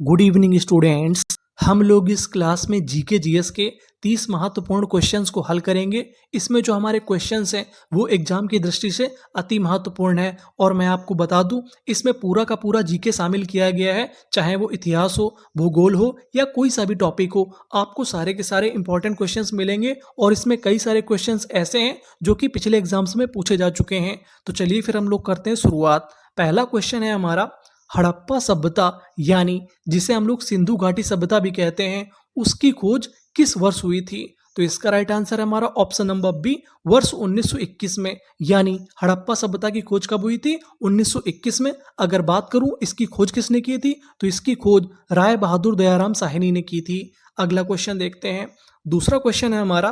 Good evening students. हम लोग इस क्लास में जीके जीएस के 30 महत्वपूर्ण क्वेश्चंस को हल करेंगे। इसमें जो हमारे क्वेश्चंस हैं वो एग्जाम की दृष्टि से अति महत्वपूर्ण है और मैं आपको बता दूं इसमें पूरा का पूरा जीके शामिल किया गया है, चाहे वो इतिहास हो, भूगोल हो या कोई सा भी टॉपिक हो। आपको सारे के सारे इंपॉर्टेंट क्वेश्चंस मिलेंगे और इसमें कई सारे क्वेश्चंस ऐसे हैं जो कि पिछले एग्जाम्स में पूछे जा चुके हैं। तो चलिए फिर हम लोग करते हैं शुरुआत। पहला क्वेश्चन है हमारा, हड़प्पा सभ्यता यानी जिसे हम लोग सिंधु घाटी सभ्यता भी कहते हैं, उसकी खोज किस वर्ष हुई थी? तो इसका राइट आंसर है हमारा ऑप्शन नंबर बी, वर्ष 1921 में। यानी हड़प्पा सभ्यता की खोज कब हुई थी? 1921 में। अगर बात करूं इसकी खोज किसने की थी, तो इसकी खोज राय बहादुर दयाराम साहनी ने की थी। अगला क्वेश्चन देखते हैं। दूसरा क्वेश्चन है हमारा,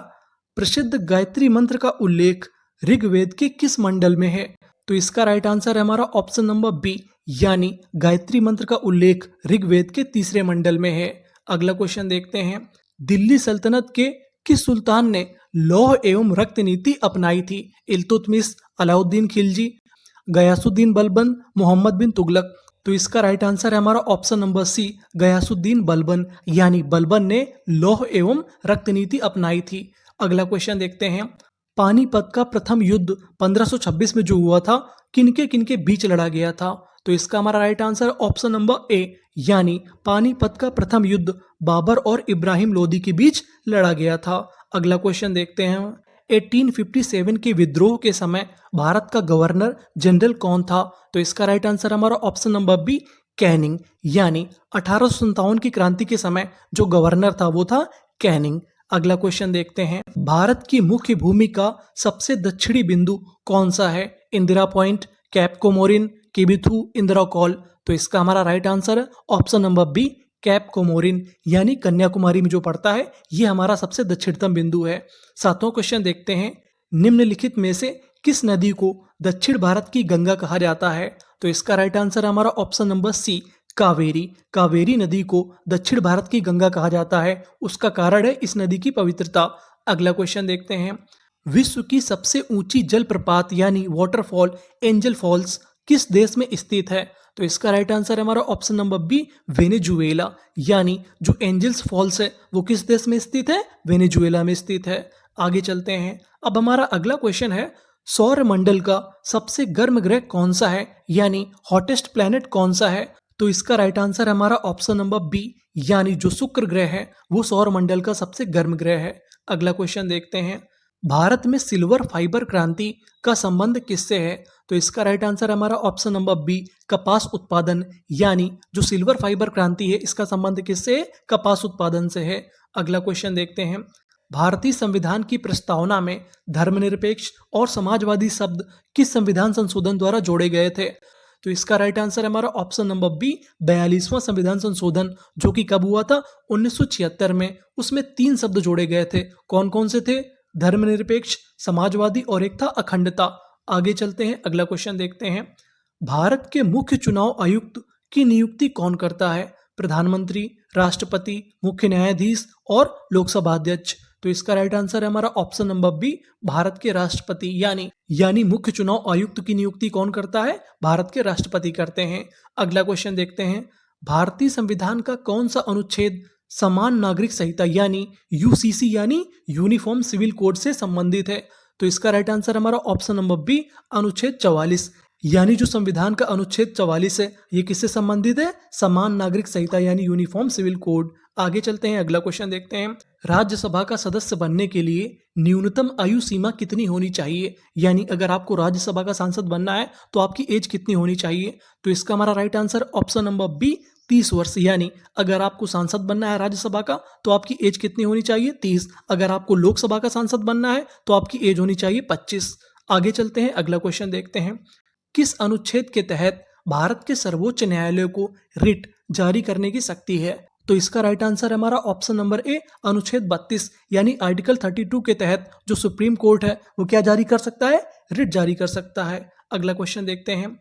प्रसिद्ध गायत्री मंत्र का उल्लेख ऋग्वेद के किस मंडल में है? तो इसका राइट आंसर है हमारा ऑप्शन नंबर बी, यानी गायत्री मंत्र का उल्लेख ऋग्वेद के तीसरे मंडल में है। अगला क्वेश्चन देखते हैं। दिल्ली सल्तनत के किस सुल्तान ने लौह एवं रक्त नीति अपनाई थी? इल्तुतमिश, अलाउद्दीन खिलजी, गयासुद्दीन बलबन, मोहम्मद बिन तुगलक। तो इसका राइट आंसर है हमारा option number C, Ghiyasuddin Balban. यानी बलबन ने लौह एवं रक्त नीति अपनाई थी। अगला क्वेश्चन देखते हैं। पानीपत का प्रथम युद्ध 1526 में जो हुआ था, किनके किनके बीच लड़ा गया था? तो इसका हमारा right answer option number A, यानी पानीपत का प्रथम युद्ध बाबर और इब्राहिम लोदी के बीच लड़ा गया था। अगला क्वेश्चन देखते हैं। 1857 के विद्रोह के समय भारत का गवर्नर जनरल कौन था? तो इसका राइट आंसर हमारा ऑप्शन नंबर बी, कैनिंग। यानी 1857 की क्रांति के समय जो गवर्नर था वो था कैनिंग। अगला क्वेश्चन देखते हैं। भारत की मुख्य भूमि का सबसे दक्षिणी बिंदु कौन सा है? Indira point, Cape Comorin, Kibithu, Indira col. तो इसका हमारा राइट आंसर है option number B, Cape Comorin. यानी कन्याकुमारी में जो पड़ता है ये हमारा सबसे दक्षिणतम बिंदु है। सातवां क्वेश्चन देखते हैं। निम्नलिखित में से किस नदी को दक्षिण भारत की गंगा कहा जाता है? तो इसका राइट आंसर है हमारा option number C, Kaveri. Kaveri नदी को दक्षिण भारत की गंगा कहा जाता है। उसका कारण है इस नदी की पवित्रता। अगला क्वेश्चन देखते हैं। विश्व की सबसे ऊंची जलप्रपात यानी वाटरफॉल एंजल फॉल्स किस देश में स्थित है? तो इसका राइट आंसर है हमारा ऑप्शन नंबर बी, वेनेजुएला। यानी जो एंजल्स फॉल्स है वो किस देश में स्थित है? वेनेजुएला में स्थित है। आगे चलते हैं। अब हमारा अगला क्वेश्चन है, सौर मंडल का सबसे गर्म ग्रह कौन सा है? यानी हॉटेस्ट प्लैनेट कौन सा है? तो इसका राइट आंसर है हमारा ऑप्शन नंबर बी, यानी जो शुक्र ग्रह है वो सौर मंडल का सबसे गर्म ग्रह है। अगला क्वेश्चन देखते हैं। भारत में सिल्वर फाइबर क्रांति का संबंध किससे है? तो इसका राइट आंसर हमारा ऑप्शन नंबर बी, कपास उत्पादन। यानी जो सिल्वर फाइबर क्रांति है इसका संबंध किससे है? कपास उत्पादन से है। अगला क्वेश्चन देखते हैं। भारतीय संविधान की प्रस्तावना में धर्मनिरपेक्ष और समाजवादी शब्द किस संविधान संशोधन द्वारा जोड़े गए थे? तो इसका राइट आंसर हमारा ऑप्शन नंबर बी, 42वां संविधान संशोधन, जो कि कब हुआ था? 1976 में। उसमें 3 शब्द जोड़े गए थे। कौन कौन से थे? धर्मनिरपेक्ष, समाजवादी और एक था अखंडता। आगे चलते हैं। अगला क्वेश्चन देखते हैं। भारत के मुख्य चुनाव आयुक्त की नियुक्ति कौन करता है? प्रधानमंत्री, राष्ट्रपति, मुख्य न्यायाधीश और लोकसभा अध्यक्ष। तो इसका राइट आंसर है हमारा ऑप्शन नंबर बी, भारत के राष्ट्रपति। यानी मुख्य चुनाव आयुक्त की नियुक्ति कौन करता है? भारत के राष्ट्रपति करते हैं। अगला क्वेश्चन देखते हैं। भारतीय संविधान का कौन सा अनुच्छेद समान नागरिक संहिता यानी यूसीसी यानी यूनिफॉर्म सिविल कोड से संबंधित है? तो इसका राइट आंसर हमारा ऑप्शन नंबर बी, अनुच्छेद 44। यानी जो संविधान का अनुच्छेद 44 है ये किससे संबंधित है? समान नागरिक संहिता यानी यूनिफॉर्म सिविल कोड। आगे चलते हैं। अगला क्वेश्चन देखते हैं। राज्यसभा का सदस्य बनने के लिए न्यूनतम आयु सीमा कितनी होनी चाहिए? यानी अगर आपको राज्यसभा का सांसद बनना है तो आपकी एज कितनी होनी चाहिए? तो इसका हमारा right answer option number B, 30 वर्ष। यानी अगर आपको सांसद बनना है राज्यसभा का तो आपकी एज कितनी होनी चाहिए? 30। अगर आपको लोकसभा का सांसद बनना है तो आपकी एज होनी चाहिए 25। आगे चलते हैं। अगला क्वेश्चन देखते हैं। किस अनुच्छेद के तहत भारत के सर्वोच्च न्यायालय को रिट जारी करने की शक्ति है? तो इसका राइट आंसर हमारा ऑप्शन नंबर ए, अनुच्छेद 32। यानी आर्टिकल 32 के तहत जो सुप्रीम कोर्ट है वो क्या जारी कर सकता है? रिट जारी कर सकता है। अगला क्वेश्चन देखते हैं।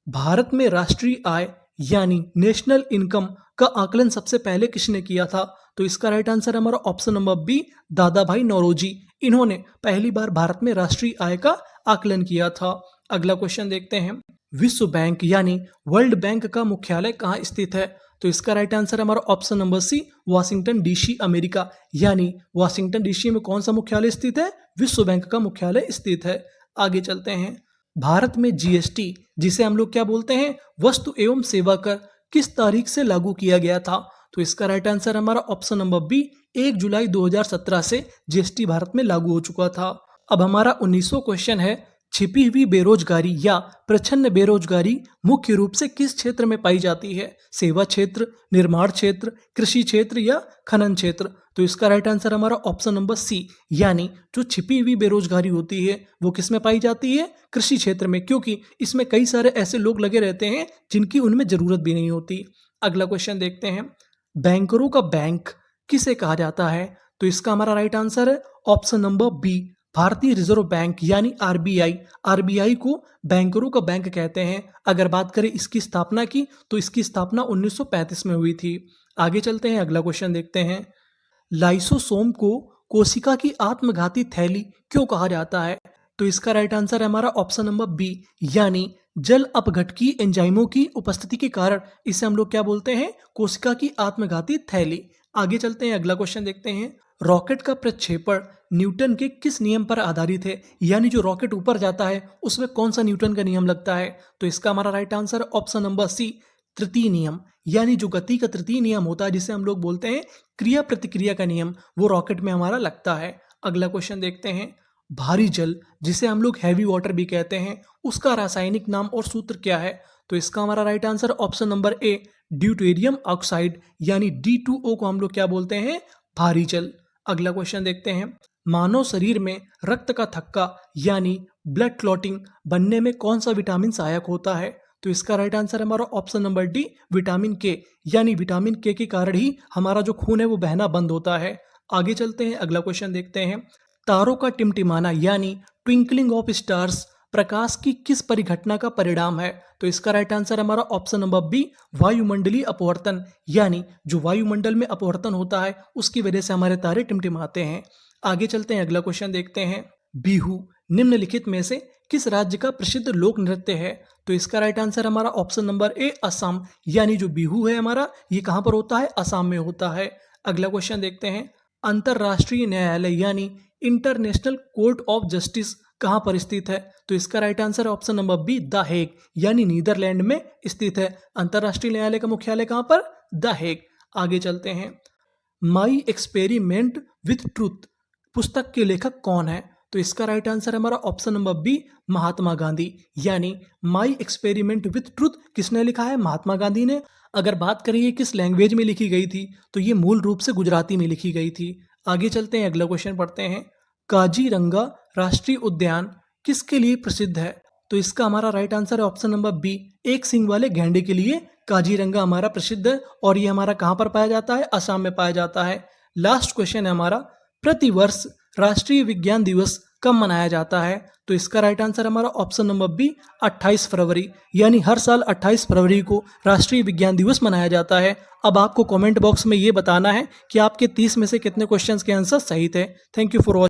भारत में राष्ट्रीय आय यानी नेशनल इनकम का आकलन सबसे पहले किसने किया था? तो इसका राइट आंसर हमारा ऑप्शन नंबर बी, दादा भाई नौरोजी। इन्होंने पहली बार भारत में राष्ट्रीय आय का आकलन किया था। अगला क्वेश्चन देखते हैं। विश्व बैंक यानी वर्ल्ड बैंक का मुख्यालय कहाँ स्थित है? तो इसका राइट आंसर है हमारा option number C, Washington DC America. यानी वाशिंगटन डीसी में कौन सा मुख्यालय स्थित है? विश्व बैंक का मुख्यालय स्थित है। आगे चलते हैं। भारत में जीएसटी, जिसे हम लोग क्या बोलते हैं? वस्तु एवं सेवा कर, किस तारीख से लागू किया गया था? तो इसका राइट आंसर हमारा ऑप्शन नंबर बी, 1 जुलाई 2017 से जीएसटी भारत में लागू हो चुका था। अब हमारा 19वां क्वेश्चन है, छिपी हुई बेरोजगारी या प्रच्छन्न बेरोजगारी मुख्य रूप से किस क्षेत्र में पाई जाती है? सेवा क्षेत्र, निर्माण क्षेत्र, कृषि क्षेत्र या खनन क्षेत्र? तो इसका राइट आंसर हमारा ऑप्शन नंबर सी, यानी जो छिपी हुई बेरोजगारी होती है वो किस में पाई जाती है? कृषि क्षेत्र में, क्योंकि इसमें कई सारे ऐसे लोग लगे रहते हैं जिनकी उनमें जरूरत भी नहीं होती। अगला क्वेश्चन देखते हैं। बैंकरों का बैंक किसे कहा जाता है? तो इसका हमारा राइट आंसर है ऑप्शन नंबर बी, भारतीय रिजर्व बैंक यानी आरबीआई। आरबीआई को बैंकरों का बैंक कहते हैं। अगर बात करें इसकी स्थापना की, तो इसकी स्थापना 1935 में हुई थी। आगे चलते हैं, अगला क्वेश्चन देखते हैं। लाइसोसोम को कोशिका की आत्मघाती थैली क्यों कहा जाता है? तो इसका राइट आंसर है हमारा ऑप्शन नंबर बी, यानी जल अपघटकीय एंजाइमों की उपस्थिति के कारण इसे हम लोग क्या बोलते हैं? कोशिका की आत्मघाती थैली। आगे चलते हैं, अगला क्वेश्चन देखते हैं। रॉकेट का प्रक्षेपण न्यूटन के किस नियम पर आधारित है? यानी जो रॉकेट ऊपर जाता है उसमें कौन सा न्यूटन का नियम लगता है? तो इसका हमारा right answer option number C, तृतीय नियम। यानी जो गति का तृतीय नियम होता है, जिसे हम लोग बोलते हैं क्रिया प्रतिक्रिया का नियम, वो रॉकेट में हमारा लगता है। अगला क्वेश्चन देखते हैं। भारी जल, जिसे हम लोग हैवी वाटर भी कहते हैं, उसका रासायनिक नाम और सूत्र क्या है? तो इसका हमारा right answer option number A, deuterium oxide, यानी D2O को हम लोग क्या बोलते हैं? भारी जल। अगला क्वेश्चन देखते हैं। मानव शरीर में रक्त का थक्का यानी ब्लड क्लॉटिंग बनने में कौन सा विटामिन सहायक होता है? तो इसका राइट आंसर हमारा ऑप्शन नंबर डी, विटामिन के। यानी विटामिन के कारण ही हमारा जो खून है वो बहना बंद होता है। आगे चलते हैं, अगला क्वेश्चन देखते हैं। तारों का टिमटिमाना यानी ट्विंकलिंग ऑफ स्टार्स प्रकाश की किस परिघटना का परिणाम है? तो इसका राइट आंसर हमारा ऑप्शन नंबर बी, वायुमंडलीय अपवर्तन। यानी जो वायुमंडल में अपवर्तन होता है उसकी वजह से हमारे तारे टिमटिमाते हैं। आगे चलते हैं, अगला क्वेश्चन देखते हैं। बिहू निम्नलिखित में से किस राज्य का प्रसिद्ध लोक नृत्य है? तो इसका राइट आंसर हमारा ऑप्शन नंबर ए, असम। यानी जो बिहू है हमारा, ये कहाँ पर होता है? असम में होता है। अगला क्वेश्चन देखते हैं। अंतरराष्ट्रीय न्यायालय यानी इंटरनेशनल कोर्ट ऑफ जस्टिस कहाँ पर स्थित है? तो इसका राइट आंसर है option number B, the Hague. यानी नीदरलैंड में स्थित है। अंतरराष्ट्रीय न्यायालय का मुख्यालय कहाँ पर? The Hague. आगे चलते हैं। माई एक्सपेरिमेंट विथ ट्रूथ पुस्तक के लेखक कौन है? तो इसका राइट आंसर हमारा option number B, Mahatma Gandhi. यानी माई एक्सपेरिमेंट विथ ट्रूथ किसने लिखा है? महात्मा गांधी ने। अगर बात करें ये किस लैंग्वेज में लिखी गई थी, तो ये मूल रूप से गुजराती में लिखी गई थी। आगे चलते हैं, अगला क्वेश्चन पढ़ते हैं। काजीरंगा राष्ट्रीय उद्यान किसके लिए प्रसिद्ध है? तो इसका हमारा राइट आंसर है ऑप्शन नंबर बी, एक सींग वाले गैंडे के लिए काजीरंगा हमारा प्रसिद्ध है। और ये हमारा कहाँ पर पाया जाता है? असम में पाया जाता है। लास्ट क्वेश्चन है हमारा, प्रतिवर्ष राष्ट्रीय विज्ञान दिवस कब मनाया जाता है? तो इसका राइट आंसर हमारा ऑप्शन नंबर बी, 28 फरवरी। यानी हर साल 28 फरवरी को राष्ट्रीय विज्ञान दिवस मनाया जाता है। अब आपको कमेंट बॉक्स में ये बताना है कि आपके 30 में से कितने क्वेश्चंस के आंसर सही थे। Thank you for watching.